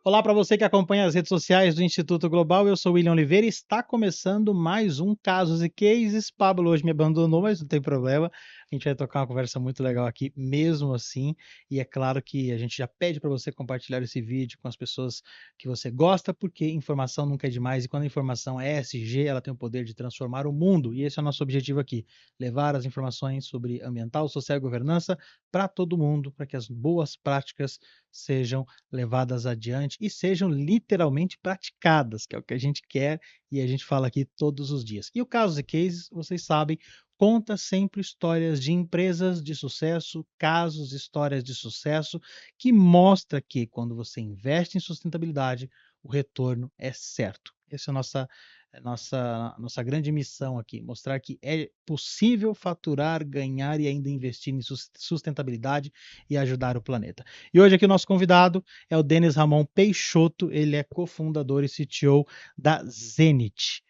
Olá para você que acompanha as redes sociais do Instituto Global, eu sou William Oliveira e está começando mais um Casos e Cases. Pablo hoje me abandonou, mas não tem problema. A gente vai tocar uma conversa muito legal aqui, mesmo assim. E é claro que a gente já pede para você compartilhar esse vídeo com as pessoas que você gosta, porque informação nunca é demais. E quando a informação é ESG, ela tem o poder de transformar o mundo. E esse é o nosso objetivo aqui: levar as informações sobre ambiental, social e governança para todo mundo, para que as boas práticas sejam levadas adiante e sejam literalmente praticadas, que é o que a gente quer e a gente fala aqui todos os dias. E o Casos e Cases, vocês sabem, conta sempre histórias de empresas de sucesso, casos, histórias de sucesso, que mostra que quando você investe em sustentabilidade, o retorno é certo. Essa é a nossa grande missão aqui, mostrar que é possível faturar, ganhar e ainda investir em sustentabilidade e ajudar o planeta. E hoje aqui o nosso convidado é o Denis Ramon Peixoto, ele é cofundador e CTO da Zenit.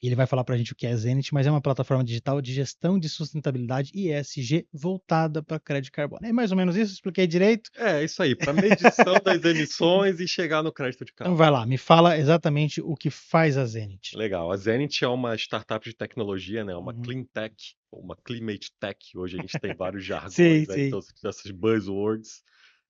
Ele vai falar para a gente o que é a Zenit, mas é uma plataforma digital de gestão de sustentabilidade e ESG voltada para crédito de carbono. É mais ou menos isso? Expliquei direito? É, isso aí, para medição das emissões e chegar no crédito de Então vai carbono. lá, me fala exatamente o que faz a Zenit. Legal. A Zenit é uma startup de tecnologia, né? Uma Uhum. clean tech, ou uma climate tech. Hoje a gente tem vários Sei, jargões aí, sei. então essas buzzwords.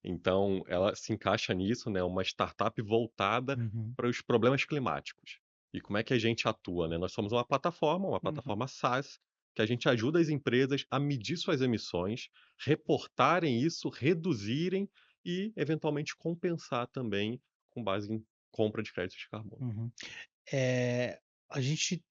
Então, ela se encaixa nisso, né? Uma startup voltada Uhum. para os problemas climáticos. E como é que a gente atua, né? Nós somos uma Uhum. plataforma SaaS, que a gente ajuda as empresas a medir suas emissões, reportarem isso, reduzirem e, eventualmente, compensar também com base em compra de créditos de carbono. Uhum. A gente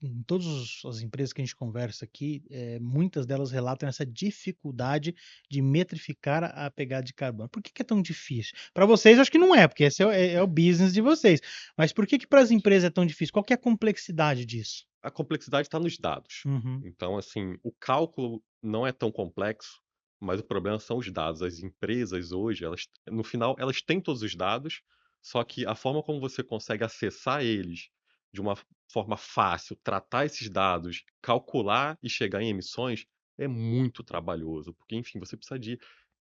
em todas as empresas que a gente conversa aqui, muitas delas relatam essa dificuldade de metrificar a pegada de carbono. Por que que é tão difícil? Para vocês, acho que não é, porque esse é o business de vocês. Mas por que que para as empresas é tão difícil? Qual que é a complexidade disso? A complexidade está nos dados. Uhum, Então, assim, o cálculo não é tão complexo, mas o problema são os dados. As empresas hoje, elas, no final, elas têm todos os dados, só que a forma como você consegue acessar eles de uma forma fácil, tratar esses dados, calcular e chegar em emissões, é muito trabalhoso, porque, enfim, você precisa de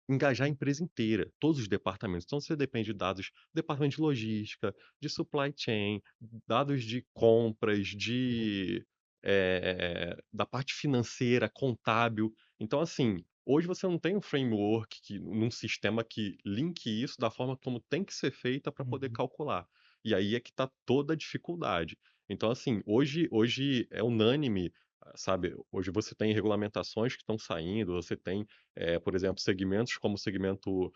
engajar a empresa inteira, todos os departamentos. Então você depende de dados do departamento de logística, de supply chain, dados de compras, da parte financeira, contábil. Então, assim, hoje você não tem um framework num sistema que linke isso da forma como tem que ser feita para poder uhum, calcular. E aí é que está toda a dificuldade. Então, assim, hoje é unânime, sabe? Hoje você tem regulamentações que estão saindo, você tem por exemplo, segmentos como o segmento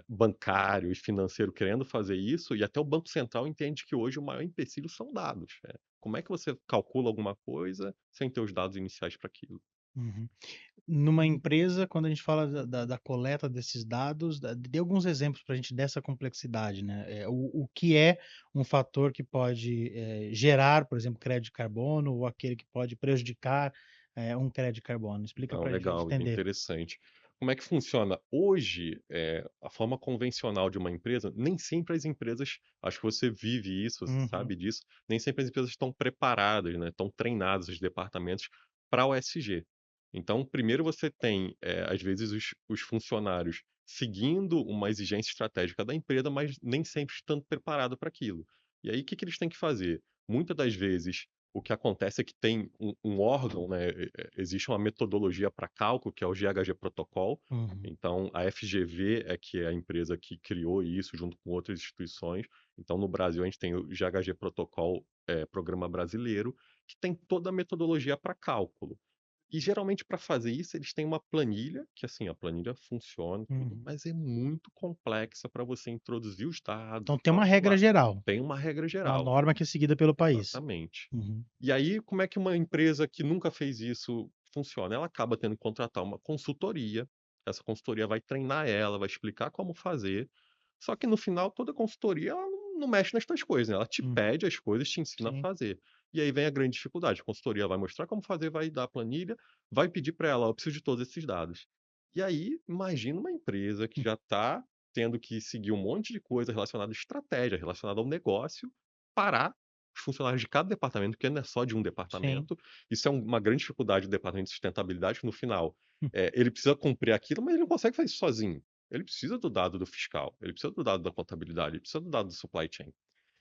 bancário e financeiro querendo fazer isso, e até o Banco Central entende que hoje o maior empecilho são dados. Como é que você calcula alguma coisa sem ter os dados iniciais para aquilo? uhum. Numa empresa, quando a gente fala da coleta desses dados, dê alguns exemplos para a gente dessa complexidade, né? O que é um fator que pode gerar, por exemplo, crédito de carbono, ou aquele que pode prejudicar um crédito de carbono? Explica Não, para a gente legal, entender. interessante. Como é que funciona? Hoje, a forma convencional de uma empresa, nem sempre as empresas, acho que você vive isso, você Uhum, sabe disso, nem sempre as empresas estão preparadas, né, estão treinadas, os departamentos, para o SG. Então, primeiro você tem, às vezes, os funcionários seguindo uma exigência estratégica da empresa, mas nem sempre estando preparado para aquilo. E aí, o que que eles têm que fazer? Muitas das vezes, o que acontece é que tem um órgão, né, existe uma metodologia para cálculo, que é o GHG Protocol. uhum, Então, a FGV é que é a empresa que criou isso junto com outras instituições. Então, no Brasil, a gente tem o GHG Protocol, Programa Brasileiro, que tem toda a metodologia para cálculo. E geralmente para fazer isso eles têm uma planilha, que assim, a planilha funciona e tudo, uhum. mas é muito complexa para você introduzir os dados Então e tem uma regra calcular. geral, Tem uma regra uma geral, norma que é seguida pelo país. exatamente. Uhum, E aí, como é que uma empresa que nunca fez isso funciona? Ela acaba tendo que contratar uma consultoria. Essa consultoria vai treinar ela, vai explicar como fazer. Só que no final, toda consultoria ela não mexe nas tuas coisas, né? Ela te uhum. pede as coisas, te ensina a Sim. fazer. E aí vem a grande dificuldade. A consultoria vai mostrar como fazer, vai dar a planilha, vai pedir para ela, eu preciso de todos esses dados. E aí, imagina uma empresa que já está tendo que seguir um monte de coisa relacionada à estratégia, relacionada ao negócio, parar os funcionários de cada departamento, porque não é só de um Sim. departamento. Isso é uma grande dificuldade do departamento de sustentabilidade, que no final ele precisa cumprir aquilo, mas ele não consegue fazer isso sozinho. ele precisa do dado do fiscal, ele precisa do dado da contabilidade, ele precisa do dado do supply chain.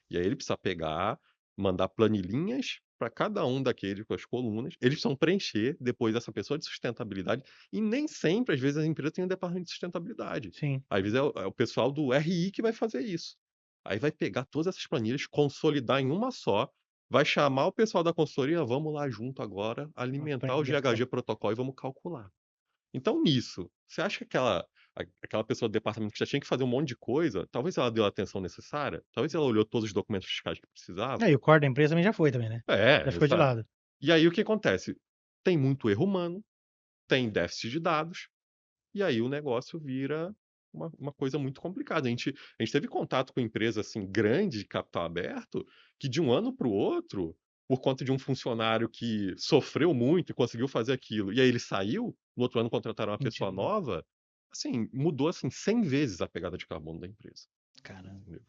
E aí ele precisa pegar, mandar planilhinhas para cada um daqueles com as colunas. Eles precisam preencher depois essa pessoa de sustentabilidade. E nem sempre, às vezes, as empresas têm um departamento de sustentabilidade. Sim. Às vezes é o pessoal do RI que vai fazer isso. Aí vai pegar todas essas planilhas, consolidar em uma só, vai chamar o pessoal da consultoria, vamos lá junto agora, alimentar o Aprender a GHG protocolo e vamos calcular. Então, nisso, você acha que aquela pessoa do departamento que já tinha que fazer um monte de coisa, talvez ela deu a atenção necessária? Talvez ela olhou todos os documentos fiscais que precisava? E o core da empresa também já foi também, né? Já ficou de Exato. lado. E aí o que acontece? Tem muito erro humano, tem déficit de dados, e aí o negócio vira uma coisa muito complicada. A gente teve contato com empresa assim, grande de capital aberto, que de um ano para o outro, por conta de um funcionário que sofreu muito e conseguiu fazer aquilo, e aí ele saiu, no outro ano contrataram uma pessoa Mentira. nova, assim, mudou assim 100 vezes a pegada de carbono da empresa. Caramba. Entendeu?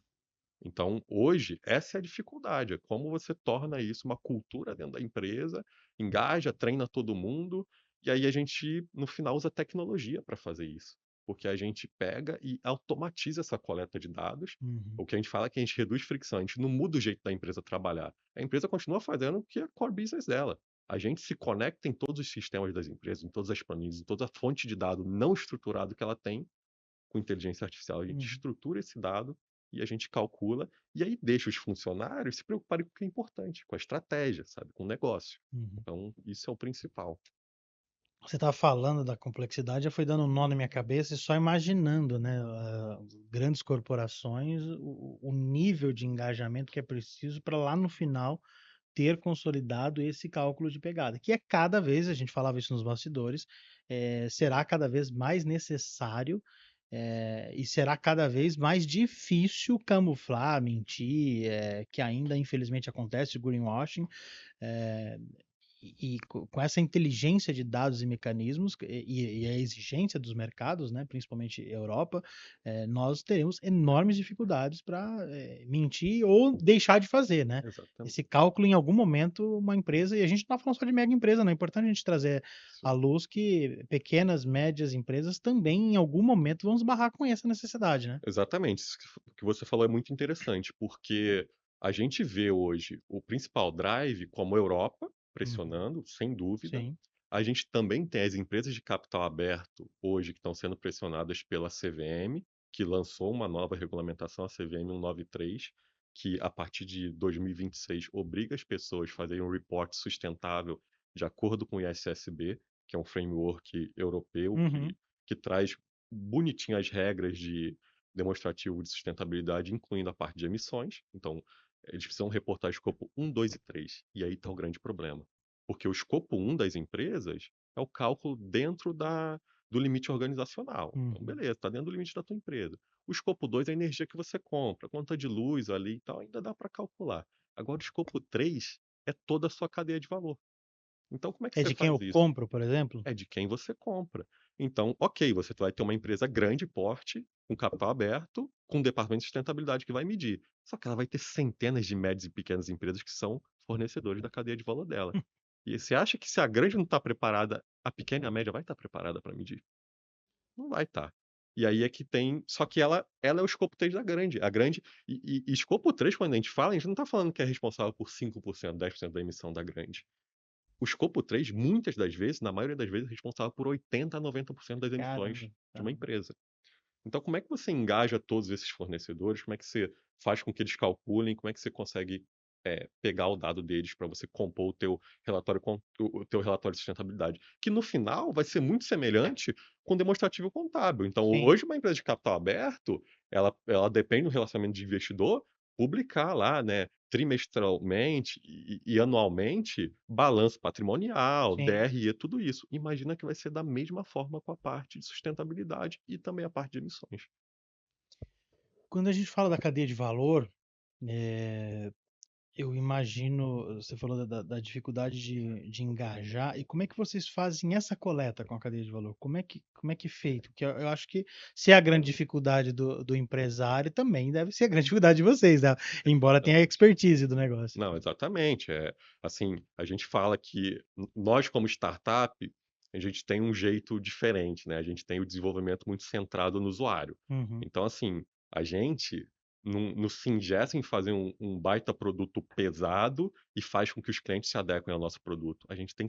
Então, hoje, essa é a dificuldade, é como você torna isso uma cultura dentro da empresa, engaja, treina todo mundo, e aí a gente, no final, usa tecnologia para fazer isso. Porque a gente pega e automatiza essa coleta de dados. Uhum. O que a gente fala é que a gente reduz fricção, a gente não muda o jeito da empresa trabalhar. A empresa continua fazendo o que é core business dela. A gente se conecta em todos os sistemas das empresas, em todas as planilhas, em toda a fonte de dado não estruturado que ela tem, com inteligência artificial, a gente Uhum. estrutura esse dado e a gente calcula, e aí deixa os funcionários se preocuparem com o que é importante, com a estratégia, sabe, com o negócio. Uhum. Então, isso é o principal. Você estava falando da complexidade, já foi dando um nó na minha cabeça e só imaginando, né, grandes corporações, o nível de engajamento que é preciso para lá no final ter consolidado esse cálculo de pegada, que é cada vez, a gente falava isso nos bastidores, será cada vez mais necessário, e será cada vez mais difícil camuflar, mentir, que ainda infelizmente acontece, o greenwashing, eh, com essa inteligência de dados e mecanismos e a exigência dos mercados, né, principalmente Europa, nós teremos enormes dificuldades para mentir ou deixar de fazer, né? Exatamente. Esse cálculo, em algum momento, uma empresa, e a gente não está falando só de mega empresa, não, é importante a gente trazer à Sim. luz que pequenas, médias empresas também, em algum momento, vão esbarrar com essa necessidade, né? Exatamente. Isso que você falou é muito interessante, porque a gente vê hoje o principal drive como a Europa Uhum. pressionando, sem dúvida. Sim. A gente também tem as empresas de capital aberto hoje que estão sendo pressionadas pela CVM, que lançou uma nova regulamentação, a CVM 193, que a partir de 2026 obriga as pessoas a fazerem um report sustentável de acordo com o ISSB, que é um framework europeu Uhum. que traz bonitinho as regras de demonstrativo de sustentabilidade, incluindo a parte de emissões. Então, eles precisam reportar escopo 1, 2 e 3. E aí está o grande problema. Porque o escopo 1 das empresas é o cálculo dentro do limite organizacional. Então, Uhum. beleza, está dentro do limite da tua empresa. O escopo 2 é a energia que você compra, conta de luz ali e tal, ainda dá para calcular. Agora, o escopo 3 é toda a sua cadeia de valor. Então, como é que É você de quem faz eu isso? compro, por exemplo? É de quem você compra. Então, ok, você vai ter uma empresa grande porte, com capital aberto, com um departamento de sustentabilidade que vai medir. Só que ela vai ter centenas de médias e pequenas empresas que são fornecedores da cadeia de valor dela. E você acha que se a grande não está preparada, a pequena e a média vai estar preparada para medir? Não vai estar. E aí é que tem. Só que ela é o escopo 3 da grande. A grande. E escopo 3, quando a gente fala, a gente não está falando que é responsável por 5%, 10% da emissão da grande. O escopo 3, muitas das vezes, na maioria das vezes, é responsável por 80 a 90% das emissões Caramba, de uma caramba. empresa. Então, como é que você engaja todos esses fornecedores? Como é que você faz com que eles calculem? Como é que você consegue pegar o dado deles para você compor o teu relatório de sustentabilidade? Que no final vai ser muito semelhante com o demonstrativo contábil. Então, Sim, hoje, uma empresa de capital aberto, ela depende do relacionamento de investidor publicar lá, né, trimestralmente e anualmente, balanço patrimonial, sim. DRE, tudo isso. Imagina que vai ser da mesma forma com a parte de sustentabilidade e também a parte de emissões. Quando a gente fala da cadeia de valor, eh, eu imagino, você falou da dificuldade de engajar, e como é que vocês fazem essa coleta com a cadeia de valor? Como é que é feito? Porque eu acho que se é a grande dificuldade do empresário, também deve ser a grande dificuldade de vocês, né? Embora tenha a expertise do negócio. Não, exatamente. Assim, a gente fala que nós, como startup, a gente tem um jeito diferente, né? A gente tem o desenvolvimento muito centrado no usuário. Uhum. Então, assim, a gente não se ingessa em fazer um baita produto pesado e faz com que os clientes se adequem ao nosso produto. A gente tem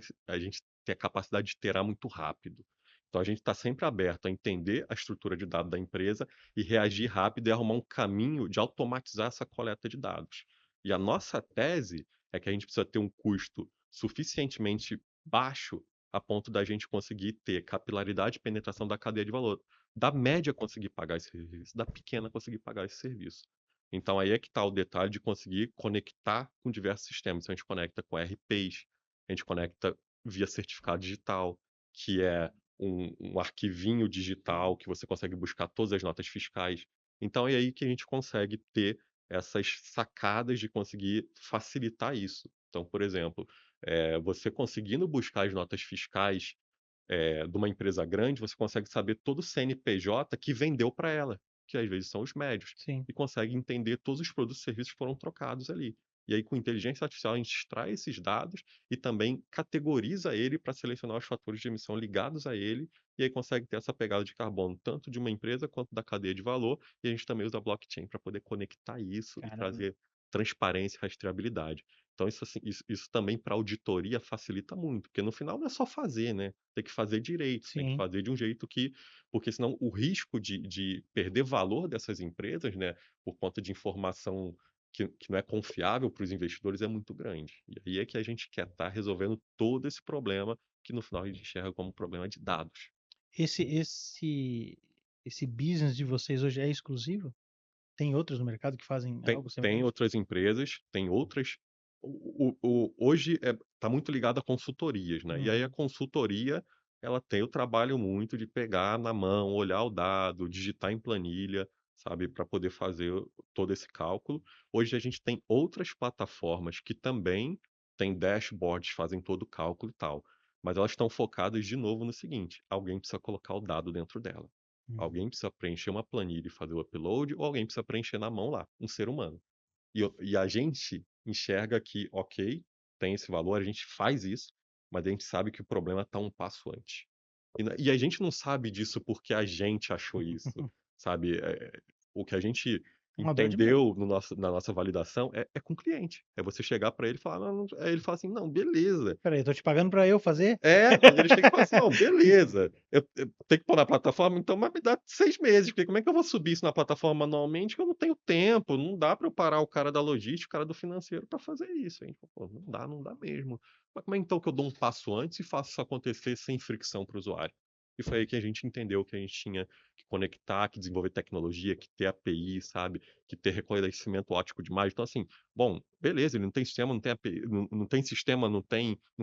a capacidade de iterar muito rápido. Então, a gente está sempre aberto a entender a estrutura de dados da empresa e reagir rápido e arrumar um caminho de automatizar essa coleta de dados. E a nossa tese é que a gente precisa ter um custo suficientemente baixo a ponto da gente conseguir ter capilaridade e penetração da cadeia de valor, da média conseguir pagar esse serviço, da pequena conseguir pagar esse serviço. Então aí é que está o detalhe de conseguir conectar com diversos sistemas. Então, a gente conecta com RPs, a gente conecta via certificado digital, que é um arquivinho digital que você consegue buscar todas as notas fiscais. Então é aí que a gente consegue ter essas sacadas de conseguir facilitar isso. Então, por exemplo, você conseguindo buscar as notas fiscais de uma empresa grande, você consegue saber todo o CNPJ que vendeu para ela, que às vezes são os médios, Sim. e consegue entender todos os produtos e serviços que foram trocados ali. E aí, com inteligência artificial, a gente extrai esses dados e também categoriza ele para selecionar os fatores de emissão ligados a ele, e aí consegue ter essa pegada de carbono tanto de uma empresa quanto da cadeia de valor, e a gente também usa blockchain para poder conectar isso e Caramba. trazer transparência e rastreabilidade. Então, isso, assim, isso também para auditoria facilita muito, porque no final não é só fazer, né? Tem que fazer direito, tem que Sim. fazer de um jeito que. Porque senão o risco de perder valor dessas empresas, né, por conta de informação que não é confiável para os investidores, é muito grande. E aí é que a gente quer estar resolvendo todo esse problema, que no final a gente enxerga como um problema de dados. Esse, esse, esse business de vocês hoje é exclusivo? Tem outros no mercado que fazem Tem, algo tem semelhante? outras empresas, tem outras. Hoje está muito ligado a consultorias, né? E aí a Uhum. consultoria ela tem o trabalho muito de pegar na mão, olhar o dado, digitar em planilha, sabe, para poder fazer todo esse cálculo. Hoje a gente tem outras plataformas que também têm dashboards, fazem todo o cálculo e tal. Mas elas estão focadas de novo no seguinte: alguém precisa colocar o dado dentro dela. Uhum. Alguém precisa preencher uma planilha e fazer o upload, ou alguém precisa preencher na mão lá, um ser humano. E a gente enxerga que, ok, tem esse valor, a gente faz isso, mas a gente sabe que o problema está um passo antes. E a gente não sabe disso porque a gente achou isso, sabe? O que a gente Uma dor de medo. entendeu no na nossa validação é com o cliente. É você chegar para ele e falar, não, aí ele fala assim, não, beleza. Peraí, eu tô te pagando pra eu fazer? Quando ele chega e fala assim: "Não, beleza, eu tenho que pôr na plataforma, então mas me dá 6 meses, porque como é que eu vou subir isso na plataforma manualmente que eu não tenho tempo, não dá para eu parar o cara da logística, o cara do financeiro para fazer isso". A gente falou: "Pô, não dá mesmo". Mas como é então que eu dou um passo antes e faço isso acontecer sem fricção para o usuário? E foi aí que a gente entendeu que a gente tinha que conectar, que desenvolver tecnologia, que ter API, sabe, que ter reconhecimento ótico de imagem. Então assim, bom, beleza, ele não tem sistema, não tem API, não tem sistema, não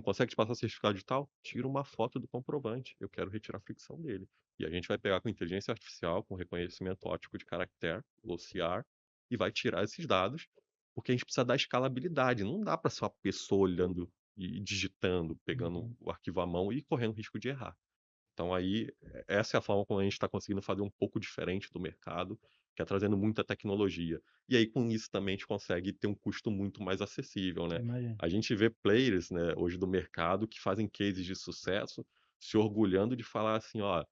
consegue te passar certificado digital? Tira uma foto do comprovante. Eu quero retirar a fricção dele. E a gente vai pegar com inteligência artificial, com reconhecimento óptico de caractere, OCR, e vai tirar esses dados, porque a gente precisa dar escalabilidade. Não dá para ser uma pessoa olhando e digitando, pegando Uhum. o arquivo à mão e correndo risco de errar. Então aí, essa é a forma como a gente está conseguindo fazer um pouco diferente do mercado, que é trazendo muita tecnologia. E aí, com isso, também a gente consegue ter um custo muito mais acessível, né? Imagina. A gente vê players, né, hoje do mercado que fazem cases de sucesso, se orgulhando de falar assim, ó,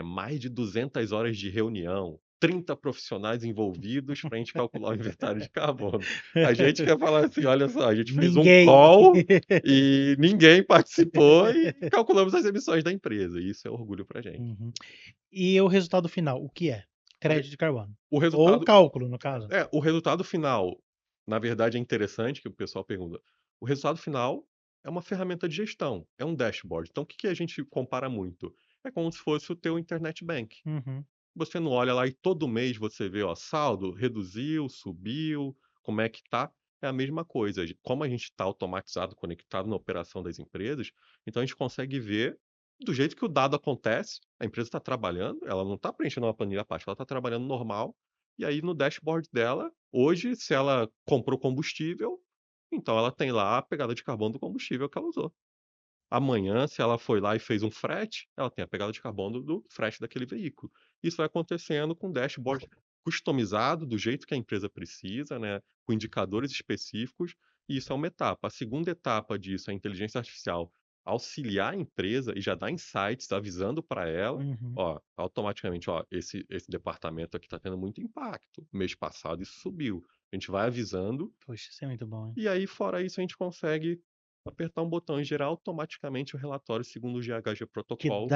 mais de 200 horas de reunião, 30 profissionais envolvidos para a gente calcular o inventário de carbono. A gente quer falar assim, olha só, a gente fez um Ninguém. call e ninguém participou e calculamos as emissões da empresa. E isso é orgulho para a gente. Uhum. E o resultado final, o que é? O, re- Crédito de carbono. o Ou resultado, cálculo, no caso. o resultado final, na verdade, é interessante que o pessoal pergunta. O resultado final é uma ferramenta de gestão, é um dashboard. Então, o que que a gente compara muito? É como se fosse o teu internet bank. Uhum. Você não olha lá e todo mês você vê, ó, saldo reduziu, subiu, como é que tá? É a mesma coisa. Como a gente está automatizado, conectado na operação das empresas, então a gente consegue ver do jeito que o dado acontece, a empresa está trabalhando, ela não está preenchendo uma planilha à parte, ela está trabalhando normal, e aí no dashboard dela, hoje, se ela comprou combustível, então ela tem lá a pegada de carbono do combustível que ela usou. Amanhã, se ela foi lá e fez um frete, ela tem a pegada de carbono do frete daquele veículo. Isso vai acontecendo com dashboard customizado do jeito que a empresa precisa, né, com indicadores específicos, e isso é uma etapa. A segunda etapa disso é a inteligência artificial auxiliar a empresa e já dar insights avisando para ela, Uhum. ó, automaticamente, ó, esse departamento aqui está tendo muito impacto. Mês passado isso subiu. A gente vai avisando Poxa, isso é muito bom, hein? e aí, fora isso, a gente consegue apertar um botão e gerar automaticamente o relatório segundo o GHG Que Protocol.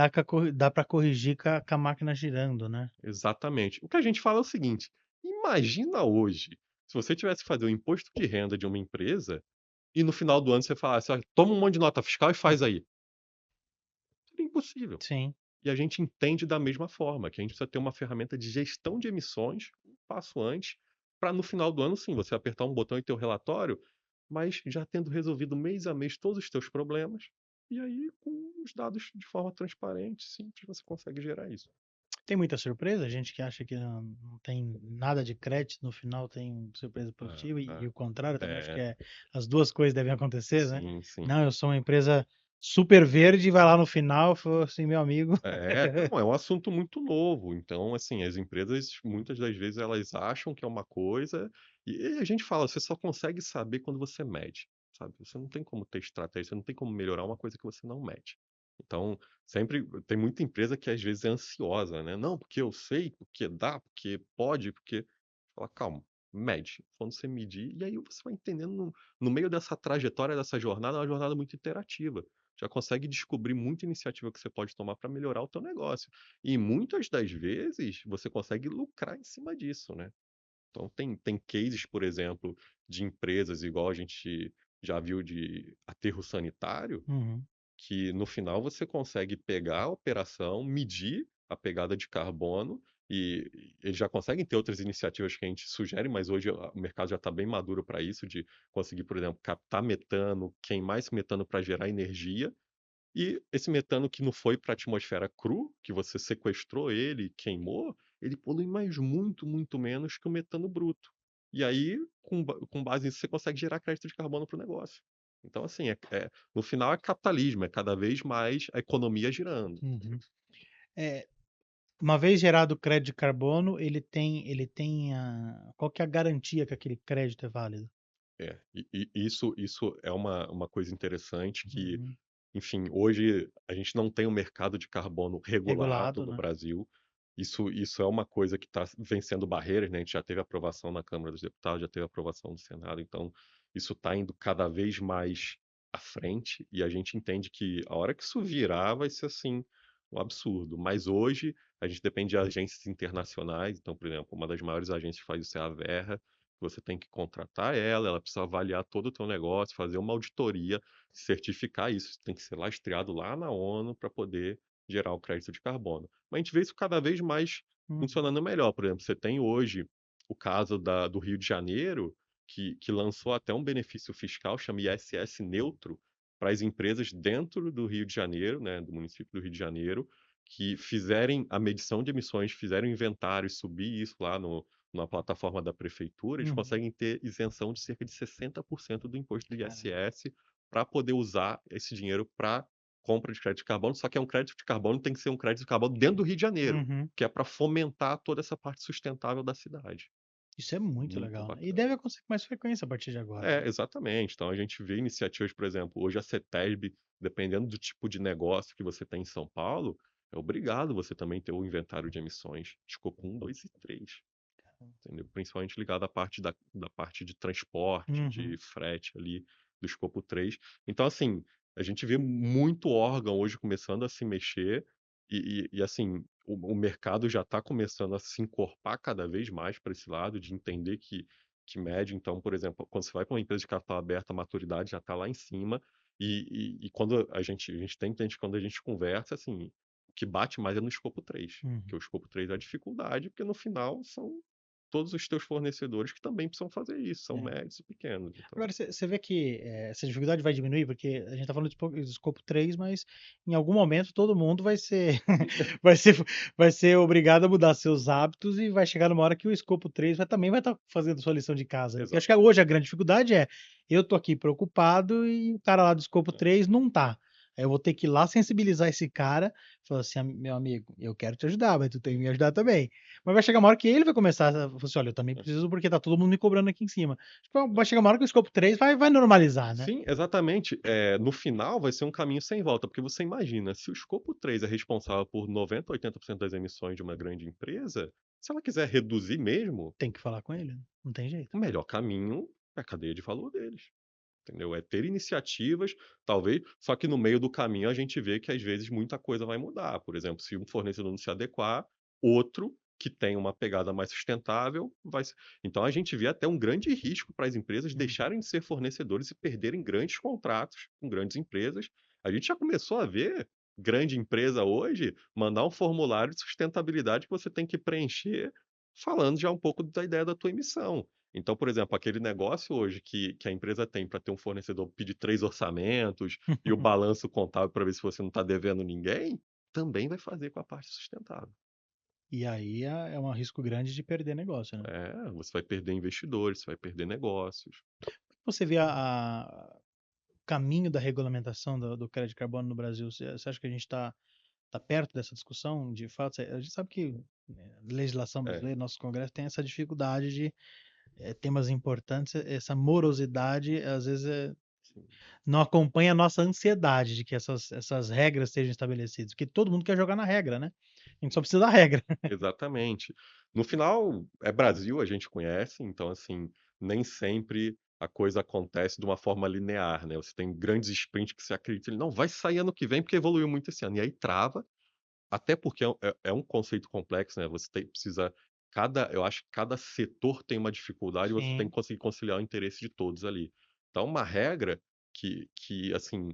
dá para corrigir com a máquina girando, né? Exatamente. O que a gente fala é o seguinte: imagina hoje, se você tivesse que fazer o imposto de renda de uma empresa e no final do ano você falasse, olha, toma um monte de nota fiscal e faz aí. Seria impossível. Sim. E a gente entende da mesma forma, que a gente precisa ter uma ferramenta de gestão de emissões, um passo antes, para no final do ano, sim, você apertar um botão e ter o relatório, mas já tendo resolvido mês a mês todos os teus problemas, e aí com os dados de forma transparente, simples, você consegue gerar isso. Tem muita surpresa, gente que acha que não tem nada de crédito, no final tem surpresa Ah, positiva, e ah, o contrário também, acho que é, as duas coisas devem acontecer, né? sim, sim. Não, eu sou uma empresa super verde, e vai lá no final, falou assim, meu amigo. Não, é um assunto muito novo. Então, assim, as empresas, muitas das vezes, elas acham que é uma coisa, e a gente fala, você só consegue saber quando você mede, sabe? Você não tem como ter estratégia, você não tem como melhorar uma coisa que você não mede. Então, sempre tem muita empresa que às vezes é ansiosa, né? Não, porque eu sei, porque dá, porque pode, porque. Fala, calma, mede. Quando você medir, e aí você vai entendendo no meio dessa trajetória, dessa jornada, é uma jornada muito interativa, já consegue descobrir muita iniciativa que você pode tomar para melhorar o teu negócio. E muitas das vezes você consegue lucrar em cima disso, né? Então tem cases, por exemplo, de empresas igual a gente já viu de aterro sanitário, Uhum. que no final você consegue pegar a operação, medir a pegada de carbono e eles já conseguem ter outras iniciativas que a gente sugere, mas hoje o mercado já está bem maduro para isso, de conseguir, por exemplo, captar metano, queimar esse metano para gerar energia e esse metano que não foi para a atmosfera cru, que você sequestrou ele, queimou, ele polui mais muito, muito menos que o metano bruto. E aí, com base nisso, você consegue gerar crédito de carbono para o negócio. Então, assim, no final é capitalismo, é cada vez mais a economia girando. Uhum. É, uma vez gerado o crédito de carbono, ele tem qual que é a garantia que aquele crédito é válido? E isso é uma coisa interessante que, Uhum. enfim, hoje a gente não tem um mercado de carbono regulado Regulado, no né? Brasil. Isso é uma coisa que está vencendo barreiras, né? A gente já teve aprovação na Câmara dos Deputados, já teve aprovação no Senado, então isso está indo cada vez mais à frente e a gente entende que a hora que isso virar vai ser assim um absurdo. Mas hoje a gente depende de agências internacionais, então, por exemplo, uma das maiores agências que faz isso é a Verra. Você tem que contratar ela, ela precisa avaliar todo o teu negócio, fazer uma auditoria, certificar isso, tem que ser lastreado lá na ONU para poder gerar o crédito de carbono. Mas a gente vê isso cada vez mais Uhum. funcionando melhor. Por exemplo, você tem hoje o caso do Rio de Janeiro, que lançou até um benefício fiscal, chama ISS neutro, para as empresas dentro do Rio de Janeiro, né, do município do Rio de Janeiro, que fizerem a medição de emissões, fizerem o inventário e subir isso lá no, na plataforma da prefeitura, eles Uhum. conseguem ter isenção de cerca de 60% do imposto do Caramba. ISS para poder usar esse dinheiro para compra de crédito de carbono, só que é um crédito de carbono, tem que ser um crédito de carbono dentro do Rio de Janeiro, Uhum. que é para fomentar toda essa parte sustentável da cidade. Isso é muito Muito legal, né? E bacana. deve acontecer com mais frequência a partir de agora, né? Exatamente. Então a gente vê iniciativas, por exemplo, hoje a CETESB, dependendo do tipo de negócio que você tem em São Paulo, é obrigado você também ter o inventário de emissões, escopo 1, 2 e 3. Entendeu? Principalmente ligado à parte da parte de transporte, de Uhum. frete ali, do escopo 3. Então, assim, a gente vê muito órgão hoje começando a se mexer assim, o mercado já está começando a se encorpar cada vez mais para esse lado, de entender que mede. Então, por exemplo, quando você vai para uma empresa de capital aberto, a maturidade já está lá em cima. E quando a gente tem que entender, quando a gente conversa, assim, o que bate mais é no escopo 3, Uhum. que o escopo 3 é a dificuldade, porque no final são todos os teus fornecedores que também precisam fazer isso, são É. médios e pequenos. Então, Agora, você vê que essa dificuldade vai diminuir, porque a gente está falando de escopo 3, mas em algum momento todo mundo vai ser, vai ser, vai ser obrigado a mudar seus hábitos e vai chegar numa hora que o escopo 3 também vai estar fazendo sua lição de casa. Porque acho que exatamente. hoje a grande dificuldade é eu tô aqui preocupado e o cara lá do escopo É, 3 não tá. Aí eu vou ter que ir lá sensibilizar esse cara, falar assim: Meu amigo, eu quero te ajudar, mas tu tem que me ajudar também". Mas vai chegar uma hora que ele vai começar a falar assim: "Olha, eu também preciso porque tá todo mundo me cobrando aqui em cima". Tipo, vai chegar uma hora que o escopo 3 vai normalizar, né. Sim, exatamente. No final vai ser um caminho sem volta, porque você imagina, se o escopo 3 é responsável por 90, 80% das emissões de uma grande empresa, se ela quiser reduzir mesmo, Tem que falar com ele, né, não tem jeito. o melhor caminho é a cadeia de valor deles. Entendeu? É ter iniciativas, talvez, só que no meio do caminho a gente vê que às vezes muita coisa vai mudar. Por exemplo, se um fornecedor não se adequar, outro que tem uma pegada mais sustentável vai se... Então a gente vê até um grande risco para as empresas Uhum. deixarem de ser fornecedores e perderem grandes contratos com grandes empresas. A gente já começou a ver grande empresa hoje mandar um formulário de sustentabilidade que você tem que preencher falando já um pouco da ideia da tua emissão. Então, por exemplo, aquele negócio hoje que a empresa tem para ter um fornecedor pedir 3 orçamentos e o balanço contábil para ver se você não está devendo ninguém, também vai fazer com a parte sustentável. E aí é um risco grande de perder negócio, né. Você vai perder investidores, você vai perder negócios. Você vê o caminho da regulamentação do crédito de carbono no Brasil, você acha que a gente está perto dessa discussão? De fato, a gente sabe que, legislação É, brasileira, nosso Congresso tem essa dificuldade de, temas importantes, essa morosidade, às vezes, sim, não acompanha a nossa ansiedade de que essas regras sejam estabelecidas, porque todo mundo quer jogar na regra, né. A gente só precisa da regra. exatamente. No final, é Brasil, a gente conhece, então, assim, nem sempre a coisa acontece de uma forma linear, né? Você tem grandes sprints que você acredita, ele não vai sair ano que vem porque evoluiu muito esse ano, e aí trava. Até porque é um conceito complexo, né, você precisa eu acho que cada setor tem uma dificuldade e você tem Sim. que conseguir conciliar o interesse de todos ali. Então uma regra que assim,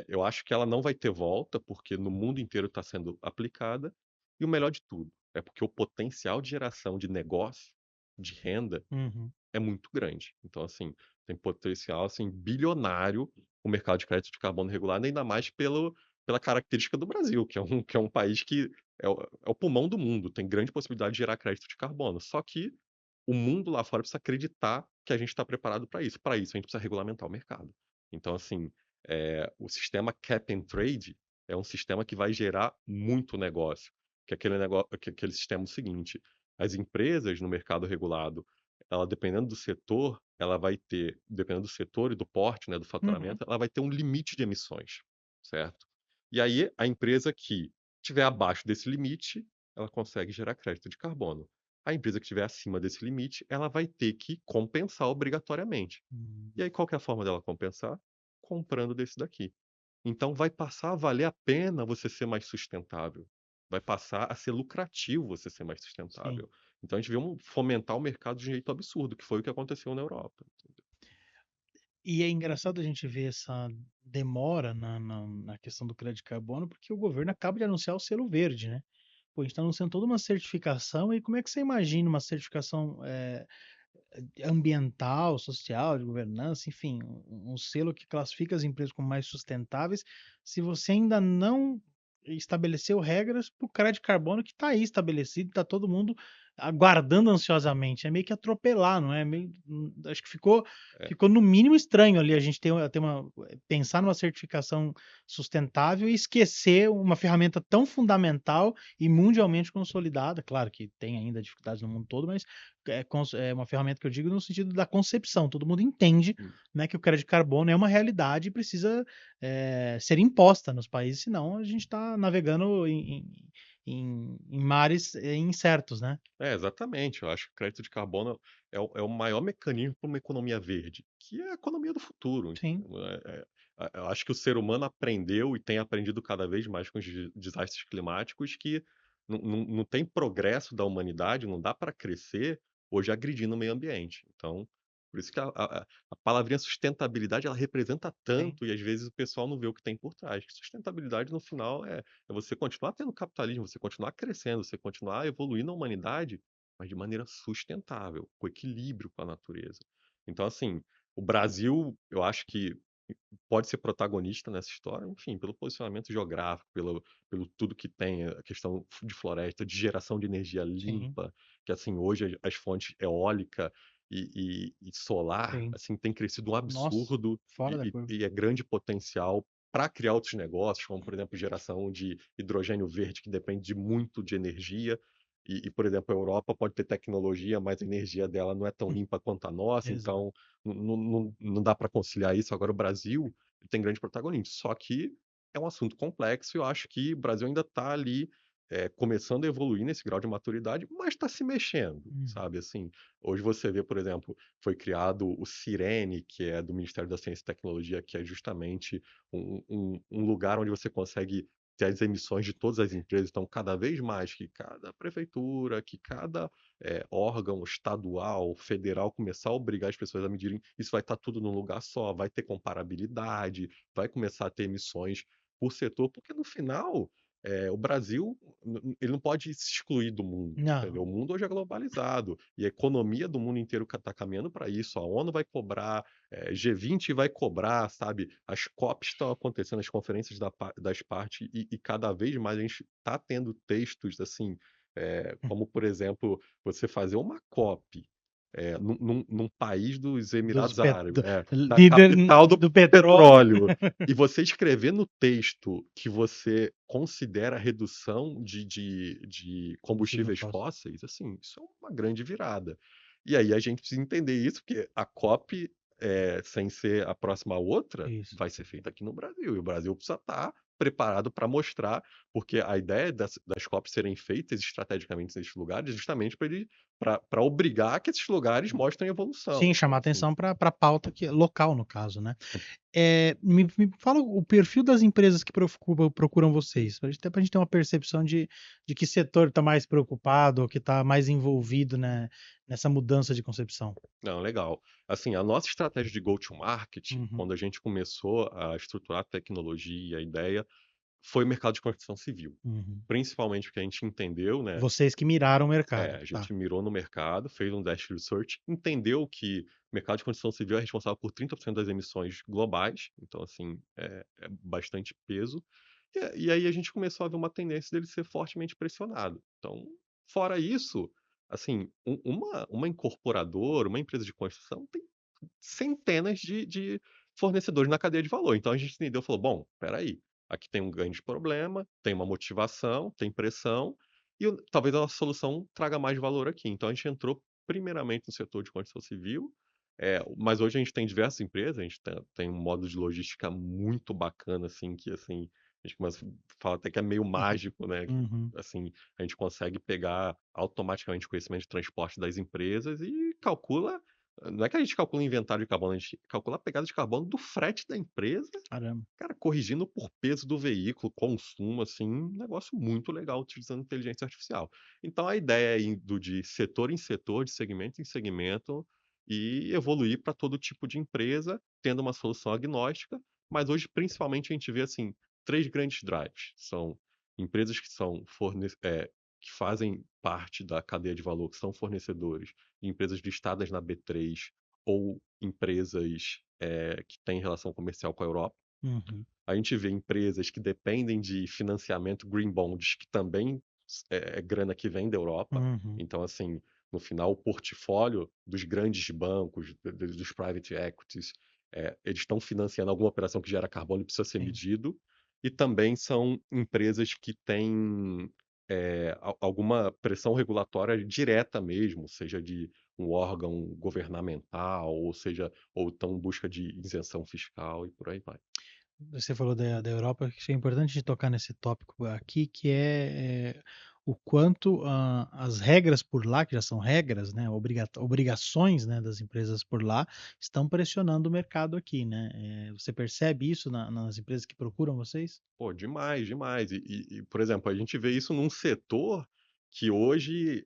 eu acho que ela não vai ter volta, porque no mundo inteiro está sendo aplicada, e o melhor de tudo, é porque o potencial de geração de negócio, de renda, Uhum. é muito grande. Então, assim, tem potencial, assim, bilionário o mercado de crédito de carbono regulado, ainda mais pela característica do Brasil, que é um país que é o pulmão do mundo, tem grande possibilidade de gerar crédito de carbono. Só que o mundo lá fora precisa acreditar que a gente está preparado para isso. Para isso, a gente precisa regulamentar o mercado. Então, assim, o sistema cap and trade é um sistema que vai gerar muito negócio, que é aquele negócio, que é aquele sistema seguinte: as empresas no mercado regulado, ela dependendo do setor, ela vai ter, dependendo do setor e do porte, né, do Uhum. faturamento, ela vai ter um limite de emissões, certo? E aí a empresa que estiver abaixo desse limite, ela consegue gerar crédito de carbono. A empresa que estiver acima desse limite, ela vai ter que compensar obrigatoriamente. Hum. E aí qual que é a forma dela compensar? Comprando desse daqui. Então vai passar a valer a pena você ser mais sustentável. Vai passar a ser lucrativo você ser mais Sim. sustentável. Então a gente vê fomentar o mercado de um jeito absurdo, que foi o que aconteceu na Europa. E é engraçado a gente ver essa demora na questão do crédito de carbono, porque o governo acaba de anunciar o selo verde, né. Pô, a gente está anunciando toda uma certificação, e como é que você imagina uma certificação, ambiental, social, de governança, enfim, um selo que classifica as empresas como mais sustentáveis, se você ainda não estabeleceu regras para o crédito de carbono que está aí estabelecido, está todo mundo aguardando ansiosamente. É meio que atropelar, não é? Meio, acho que É, ficou no mínimo estranho ali a gente ter uma pensar numa certificação sustentável e esquecer uma ferramenta tão fundamental e mundialmente consolidada. Claro que tem ainda dificuldades no mundo todo, mas é uma ferramenta que eu digo no sentido da concepção. Todo mundo entende, hum, né, que o crédito de carbono é uma realidade e precisa, ser imposta nos países, senão a gente está navegando em mares, incertos, né. exatamente. Eu acho que o crédito de carbono é o maior mecanismo para uma economia verde, que é a economia do futuro. Sim, Eu acho que o ser humano aprendeu e tem aprendido cada vez mais com os desastres climáticos que não tem progresso da humanidade, não dá para crescer hoje agredindo o meio ambiente. Então, por isso que a palavrinha sustentabilidade ela representa sim, tanto e às vezes o pessoal não vê o que tem por trás. Sustentabilidade no final é você continuar tendo capitalismo, você continuar crescendo, você continuar evoluindo a humanidade, mas de maneira sustentável, com equilíbrio com a natureza. Então, assim, o Brasil, eu acho que pode ser protagonista nessa história, enfim, pelo posicionamento geográfico, pelo tudo que tem, a questão de floresta, de geração de energia sim, limpa, que assim, hoje as fontes eólica e solar, sim. assim, tem crescido um Nossa, absurdo fora da e, curva. e é grande potencial para criar outros negócios, como, por exemplo, geração de hidrogênio verde, que depende de muito de energia. Por exemplo, a Europa pode ter tecnologia, mas a energia dela não é tão limpa quanto a nossa, Exato. então não dá para conciliar isso. Agora, o Brasil tem grande protagonismo, só que é um assunto complexo e eu acho que o Brasil ainda está ali começando a evoluir nesse grau de maturidade, mas está se mexendo, Uhum. sabe? Assim, hoje você vê, por exemplo, foi criado o Cirene, que é do Ministério da Ciência e Tecnologia, que é justamente um lugar onde você consegue ter as emissões de todas as empresas. Então, cada vez mais que cada prefeitura, que cada órgão estadual, federal começar a obrigar as pessoas a medirem, isso vai estar tudo num lugar só, vai ter comparabilidade, vai começar a ter emissões por setor, porque no final o Brasil ele não pode se excluir do mundo, entendeu? Não. O mundo hoje é globalizado e a economia do mundo inteiro está caminhando para isso. A ONU vai cobrar, G20 vai cobrar, sabe? As COPs estão acontecendo, as conferências das partes, e cada vez mais a gente está tendo textos assim, como por exemplo, você fazer uma COP num país dos Dos Emirados pet... Árabes, do... na Líder capital do do petróleo. petróleo, e você escrever no texto que você considera a redução de Combustível combustíveis fóssil. fósseis, assim, isso é uma grande virada. E aí a gente precisa entender isso, porque a COP, sem ser a próxima outra, Isso. vai ser feita aqui no Brasil. E o Brasil precisa estar preparado para mostrar, porque a ideia das COPs serem feitas estrategicamente nesses lugares é justamente para obrigar que esses lugares mostrem evolução. Sim, Então, chamar assim, atenção para a pauta que é local, no caso, né. Me fala o perfil das empresas que procuram vocês, pra gente até pra gente ter uma percepção de que setor está mais preocupado ou que está mais envolvido, né, nessa mudança de concepção. não, legal. Assim, a nossa estratégia de go-to-market, Uhum, quando a gente começou a estruturar a tecnologia, a ideia, foi o mercado de construção civil. uhum. Principalmente porque a gente entendeu, né? Vocês que miraram o mercado, A tá. gente mirou no mercado, fez um desk research, entendeu que o mercado de construção civil é responsável por 30% das emissões globais, então, assim, é bastante peso. E aí a gente começou a ver uma tendência dele ser fortemente pressionado. Então, fora isso, assim, uma incorporadora, uma empresa de construção tem centenas de fornecedores na cadeia de valor. Então a gente entendeu, falou, bom, peraí, aqui tem um grande problema, tem uma motivação, tem pressão, e talvez a nossa solução traga mais valor aqui. Então a gente entrou primeiramente no setor de construção civil, mas hoje a gente tem diversas empresas, a gente tem um modo de logística muito bacana, assim, que assim, a gente começa a falar até que é meio mágico, né? Que, Uhum. assim, a gente consegue pegar automaticamente o conhecimento de transporte das empresas e calcula. Não é que a gente calcula o inventário de carbono, a gente calcula a pegada de carbono do frete da empresa, Caramba. cara, corrigindo por peso do veículo, consumo, assim, um negócio muito legal utilizando inteligência artificial. Então a ideia é indo de setor em setor, de segmento em segmento, e evoluir para todo tipo de empresa, tendo uma solução agnóstica, mas hoje principalmente a gente vê assim, três grandes drives. São empresas que que fazem parte da cadeia de valor, que são fornecedores, e empresas listadas na B3 ou empresas que têm relação comercial com a Europa. Uhum, A gente vê empresas que dependem de financiamento green bonds, que também é grana que vem da Europa. uhum. Então, assim, no final, o portfólio dos grandes bancos, dos private equities, eles estão financiando alguma operação que gera carbono e precisa ser Sim. medido. E também são empresas que têm alguma pressão regulatória direta mesmo, seja de um órgão governamental, ou seja, ou estão em busca de isenção fiscal e por aí vai. Você falou da Europa, acho que é importante de tocar nesse tópico aqui, que o quanto as regras por lá, que já são regras, né, obrigações, né, das empresas por lá, estão pressionando o mercado aqui, né? Você percebe isso nas empresas que procuram vocês? Pô, demais, demais. Por exemplo, a gente vê isso num setor que hoje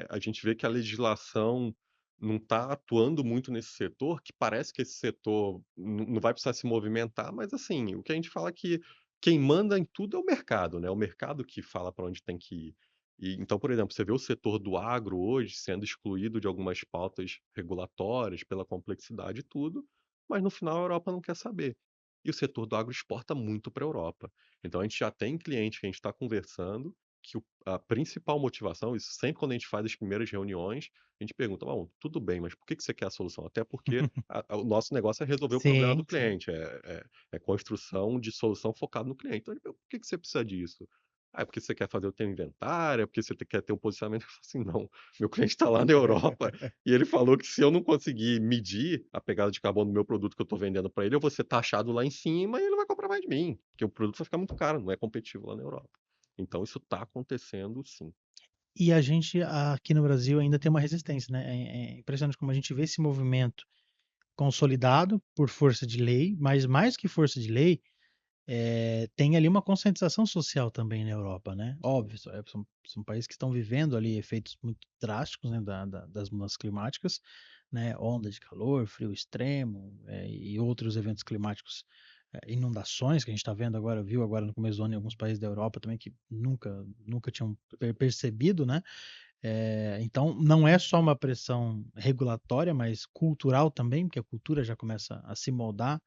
a gente vê que a legislação não está atuando muito nesse setor, que parece que esse setor não vai precisar se movimentar, mas assim, o que a gente fala é que quem manda em tudo é o mercado, né? O mercado que fala para onde tem que ir. Então, por exemplo, você vê o setor do agro hoje sendo excluído de algumas pautas regulatórias pela complexidade e tudo, mas no final a Europa não quer saber. E o setor do agro exporta muito para a Europa. Então a gente já tem cliente que a gente está conversando, que a principal motivação, isso sempre quando a gente faz as primeiras reuniões, a gente pergunta: "Bom, tudo bem, mas por que você quer a solução?". Até porque o nosso negócio é resolver o problema do Sim, sim. cliente, é construção de solução focada no cliente. Então ele pergunta: "Por que você precisa disso?". "Ah, é porque você quer fazer o teu inventário, é porque você quer ter um posicionamento". Eu falo assim: "Não, meu cliente está lá na Europa e ele falou que se eu não conseguir medir a pegada de carbono do meu produto que eu estou vendendo para ele, eu vou ser taxado lá em cima e ele não vai comprar mais de mim, porque o produto vai ficar muito caro, não é competitivo lá na Europa". Então isso está acontecendo sim. E a gente aqui no Brasil ainda tem uma resistência, né? É impressionante como a gente vê esse movimento consolidado por força de lei, mas mais que força de lei, tem ali uma conscientização social também na Europa, né? Óbvio, são países que estão vivendo ali efeitos muito drásticos, né, das mudanças climáticas, né? Onda de calor, frio extremo, e outros eventos climáticos, inundações que a gente está vendo agora, viu agora no começo do ano em alguns países da Europa também que nunca tinham percebido, né? Então, não é só uma pressão regulatória, mas cultural também, porque a cultura já começa a se moldar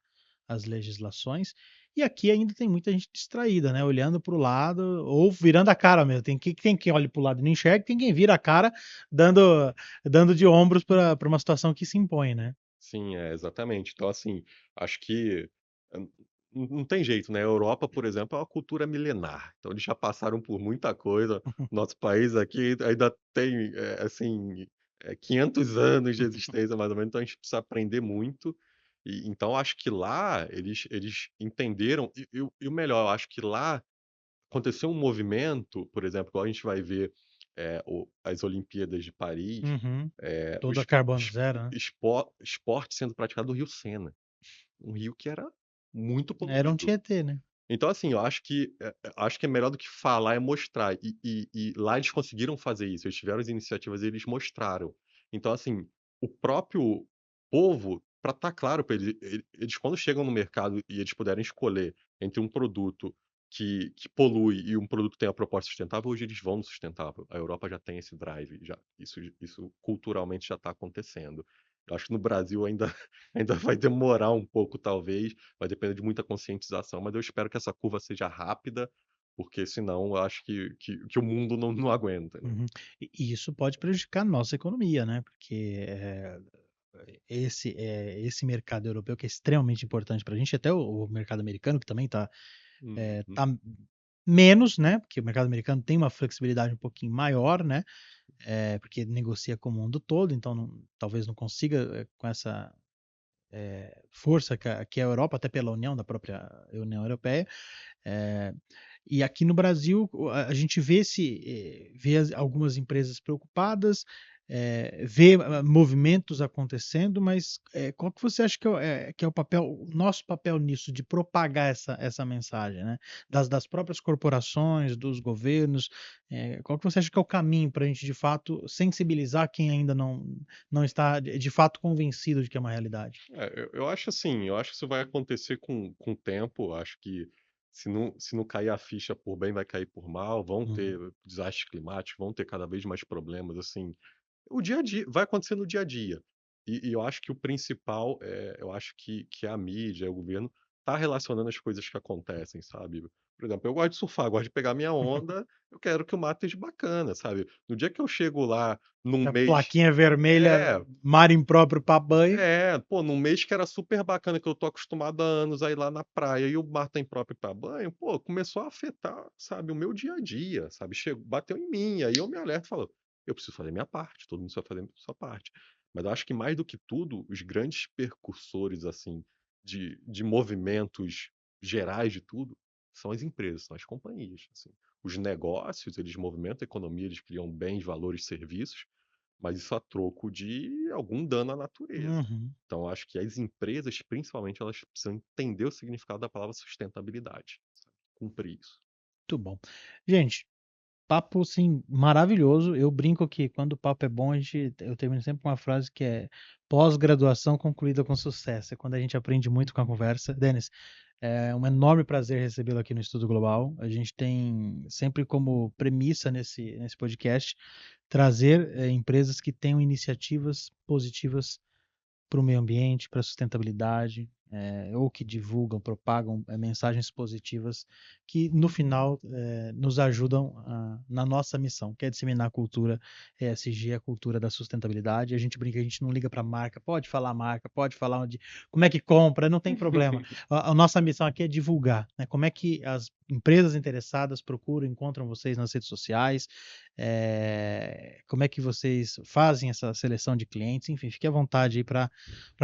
às legislações. E aqui ainda tem muita gente distraída, né? Olhando para o lado ou virando a cara mesmo. Tem quem olha para o lado e não enxerga, tem quem vira a cara dando, dando de ombros para uma situação que se impõe, né? Sim, exatamente. Então, assim, acho que não tem jeito, né? A Europa, por exemplo, é uma cultura milenar. Então, eles já passaram por muita coisa. Nosso país aqui ainda tem, assim, 500 anos de existência, mais ou menos. Então, a gente precisa aprender muito. E, então, acho que lá eles entenderam. E o melhor, eu acho que lá aconteceu um movimento, por exemplo, igual a gente vai ver as Olimpíadas de Paris, Uhum. o Toda carbono zero, né? esporte sendo praticado no Rio Sena, um rio que era muito Era um poluído. Tietê, né? Então, assim, eu acho que é melhor do que falar é mostrar. E lá eles conseguiram fazer isso. Eles tiveram as iniciativas e eles mostraram. Então, assim, o próprio povo, para estar claro para eles, eles quando chegam no mercado e eles puderem escolher entre um produto que polui e um produto que tem a proposta sustentável, hoje eles vão no sustentável. A Europa já tem esse drive, já, isso culturalmente já está acontecendo. Eu acho que no Brasil ainda, ainda vai demorar um pouco, talvez, vai depender de muita conscientização, mas eu espero que essa curva seja rápida, porque senão eu acho que o mundo não aguenta, né? Uhum. E isso pode prejudicar a nossa economia, né? Porque esse mercado europeu que é extremamente importante para a gente, até o mercado americano, que também está Uhum. tá menos, né? Porque o mercado americano tem uma flexibilidade um pouquinho maior, né? Porque negocia com o mundo todo, então talvez não consiga com essa força que é a Europa, até pela União, da própria União Europeia. É, e aqui no Brasil, a gente vê algumas empresas preocupadas, vê movimentos acontecendo, mas qual que você acha que é o nosso papel nisso, de propagar essa mensagem, né? Das próprias corporações, dos governos, qual que você acha que é o caminho para a gente, de fato, sensibilizar quem ainda não está, de fato, convencido de que é uma realidade? Eu acho assim, eu acho que isso vai acontecer com o tempo. Eu acho que se não cair a ficha por bem, vai cair por mal. Vão Uhum. ter desastres climáticos, vão ter cada vez mais problemas, assim. O dia a dia, vai acontecer no dia a dia. E eu acho que o principal, eu acho que a mídia, o governo, tá relacionando as coisas que acontecem, sabe? Por exemplo, eu gosto de surfar, gosto de pegar minha onda, eu quero que o mar esteja bacana, sabe? No dia que eu chego lá num A mês. plaquinha vermelha, É, mar impróprio para banho. pô, num mês que era super bacana, que eu tô acostumado há anos a ir lá na praia e o mar tá impróprio pra banho, pô, começou a afetar, sabe, o meu dia a dia, sabe? Chegou, bateu em mim, aí eu me alerto e falo, eu preciso fazer minha parte, todo mundo precisa fazer a sua parte. Mas eu acho que mais do que tudo, os grandes percursores, assim, de movimentos gerais de tudo, são as empresas, são as companhias, assim. Os negócios, eles movimentam a economia, eles criam bens, valores, serviços, mas isso a troco de algum dano à natureza. Uhum. Então, acho que as empresas, principalmente, elas precisam entender o significado da palavra sustentabilidade, sabe? Cumprir isso. Muito bom. Gente, papo, assim, maravilhoso. Eu brinco que quando o papo é bom, eu termino sempre com uma frase que é pós-graduação concluída com sucesso. É quando a gente aprende muito com a conversa. Denis, é um enorme prazer recebê-lo aqui no Estudo Global. A gente tem sempre como premissa nesse podcast trazer empresas que tenham iniciativas positivas para o meio ambiente, para a sustentabilidade, ou que divulgam, propagam mensagens positivas que no final nos ajudam na nossa missão, que é disseminar a cultura ESG, a cultura da sustentabilidade. A gente brinca, a gente não liga para marca, pode falar como é que compra, não tem problema. A nossa missão aqui é divulgar, né? Como é que as empresas interessadas procuram, encontram vocês nas redes sociais, como é que vocês fazem essa seleção de clientes, enfim, fique à vontade aí para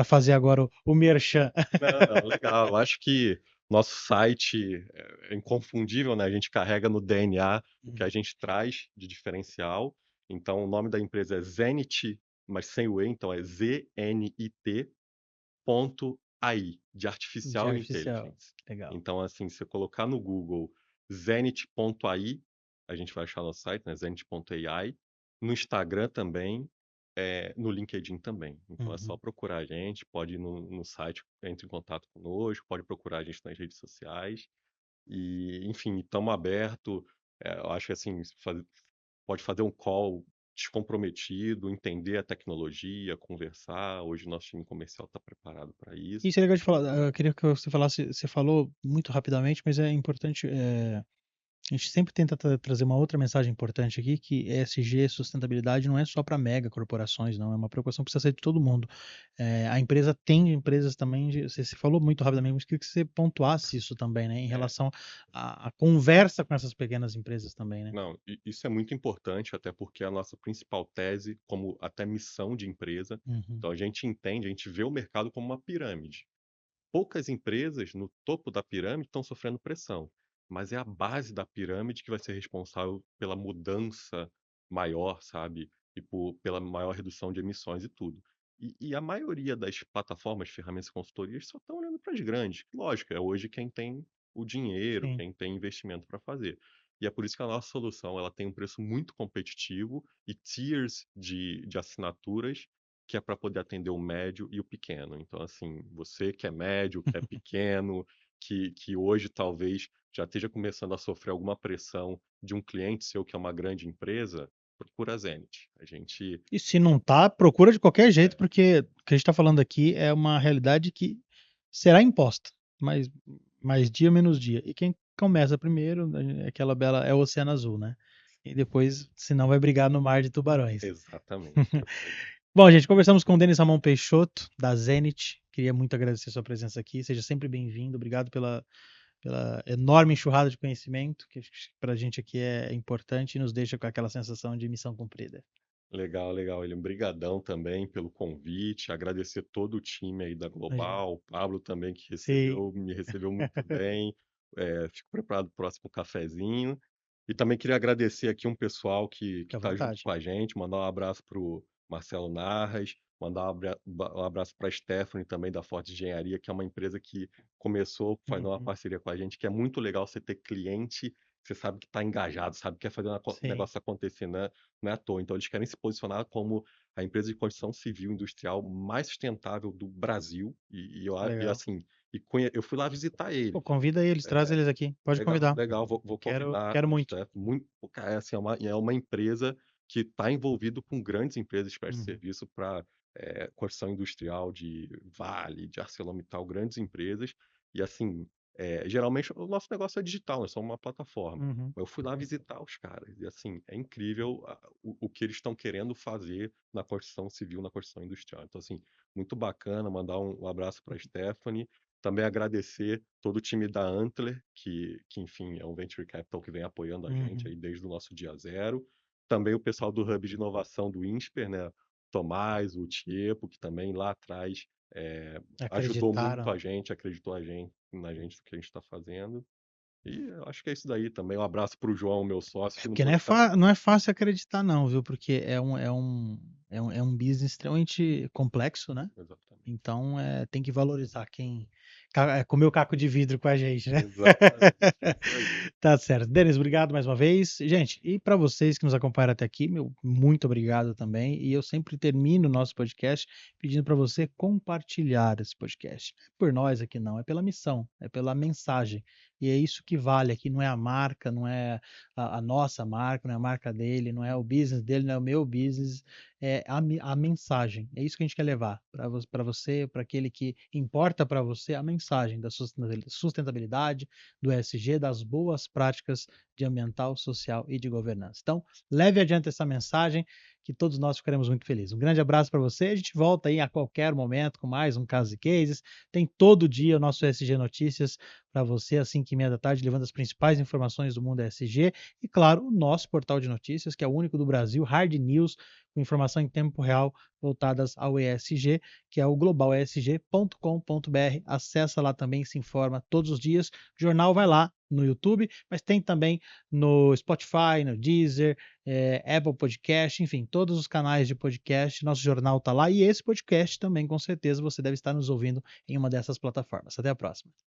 fazer agora o merchan. Não, legal. Eu acho que nosso site é inconfundível, né? A gente carrega no DNA o que a gente traz de diferencial. Então, o nome da empresa é Zenit, mas sem o E, então é ZNIT.ai, de De Artificial artificial. Intelligence. Legal. Então, assim, se você colocar no Google Zenit.ai, a gente vai achar nosso site, né? Zenit.ai. No Instagram também, no LinkedIn também. Então é só Uhum. procurar a gente, pode ir no site, entre em contato conosco, pode procurar a gente nas redes sociais. E, enfim, estamos abertos. Eu acho que assim, pode fazer um call descomprometido, entender a tecnologia, conversar. Hoje nosso time comercial está preparado para isso. Isso é legal de falar. Eu queria que você falasse, você falou muito rapidamente, mas é importante. A gente sempre tenta trazer uma outra mensagem importante aqui, que ESG, sustentabilidade, não é só para mega corporações, não. É uma preocupação que precisa ser de todo mundo. A empresa tem empresas também, você falou muito rapidamente, mas queria que você pontuasse isso também, né? Em É, relação à conversa com essas pequenas empresas também, né? não, isso é muito importante, até porque é a nossa principal tese, como até missão de empresa. Uhum. Então a gente entende, a gente vê o mercado como uma pirâmide. Poucas empresas no topo da pirâmide estão sofrendo pressão, mas é a base da pirâmide que vai ser responsável pela mudança maior, sabe? E pela maior redução de emissões e tudo. E a maioria das plataformas, ferramentas e consultorias só estão olhando para as grandes. Lógico, é hoje quem tem o dinheiro, Sim. quem tem investimento para fazer. E é por isso que a nossa solução ela tem um preço muito competitivo e tiers de assinaturas que é para poder atender o médio e o pequeno. Então, assim, você que é médio, que é pequeno, que hoje talvez já esteja começando a sofrer alguma pressão de um cliente seu que é uma grande empresa, procura a Zenit. A gente. E se não tá, procura de qualquer jeito, É, porque o que a gente está falando aqui é uma realidade que será imposta, mas mais dia menos dia. E quem começa primeiro, é aquela bela, é o Oceano Azul, né? E depois, senão vai brigar no mar de tubarões. exatamente. Perfeito. Bom, gente, conversamos com o Denis Ramon Peixoto, da Zenit. Queria muito agradecer a sua presença aqui. Seja sempre bem-vindo. Obrigado pela enorme enxurrada de conhecimento, que para a gente aqui é importante e nos deixa com aquela sensação de missão cumprida. Legal, legal. Ele brigadão também pelo convite. Agradecer todo o time aí da Imagina. Global, o Pablo também que Sim. me recebeu muito bem. Fico preparado para o próximo cafezinho. E também queria agradecer aqui um pessoal que Fique à está junto vontade. com a gente, mandar um abraço para o Marcelo Narras, mandar um abraço para a Stephanie também da Forte Engenharia, que é uma empresa que começou fazendo uma Uhum. parceria com a gente, que é muito legal você ter cliente, você sabe que está engajado, sabe que quer fazer um Sim, negócio acontecer, né? Não é à toa. Então, eles querem se posicionar como a empresa de construção civil industrial mais sustentável do Brasil. E legal. assim, eu fui lá visitar Pô, eles. convida eles, traz É, eles aqui. Pode legal, convidar. legal. Vou Quero, convidar quero o muito. Steph. Muito, cara, assim, é uma empresa que está envolvido com grandes empresas de presta Uhum. serviço para construção industrial de Vale, de ArcelorMittal, grandes empresas. E assim, geralmente o nosso negócio é digital, nós somos uma plataforma. Uhum. Eu fui lá visitar os caras e assim, é incrível o que eles estão querendo fazer na construção civil, na construção industrial. Então assim, muito bacana, mandar um abraço para a Stephanie, também agradecer todo o time da Antler, enfim é um venture capital que vem apoiando a gente Uhum. aí desde o nosso dia zero. Também o pessoal do Hub de Inovação do INSPER, né? Tomás, o Tiepo, que também lá atrás ajudou muito Acreditaram. a gente, acreditou na gente do que a gente está fazendo. E eu acho que é isso daí também. Um abraço para o João, meu sócio, É que não porque pôde estar. não é fácil acreditar, não, viu? Porque é um business extremamente complexo, né? Exatamente. Então tem que valorizar quem comeu caco de vidro com a gente, né? Exatamente. Isso aí. Tá certo. Denis, obrigado mais uma vez. Gente, e para vocês que nos acompanharam até aqui, meu muito obrigado também. E eu sempre termino o nosso podcast pedindo para você compartilhar esse podcast. Não é por nós aqui não, é pela missão, é pela mensagem. E é isso que vale aqui, não é a marca, não é a nossa marca, não é a marca dele, não é o business dele, não é o meu business. é a mensagem. É isso que a gente quer levar para você, para aquele que importa para você, a mensagem da sustentabilidade, do ESG, das boas práticas de ambiental, social e de governança. Então, leve adiante essa mensagem, que todos nós ficaremos muito felizes. Um grande abraço para você. A gente volta aí a qualquer momento com mais um Casos e Cases. Tem todo dia o nosso ESG Notícias para você, às 5h30 da tarde, levando as principais informações do mundo ESG. E, claro, o nosso portal de notícias, que é o único do Brasil, Hard News, com informação em tempo real voltadas ao ESG, que é o globalesg.com.br. Acessa lá também, se informa todos os dias. O jornal vai lá no YouTube, mas tem também no Spotify, no Deezer, Apple Podcast, enfim, todos os canais de podcast. Nosso jornal está lá e esse podcast também, com certeza, você deve estar nos ouvindo em uma dessas plataformas. Até a próxima.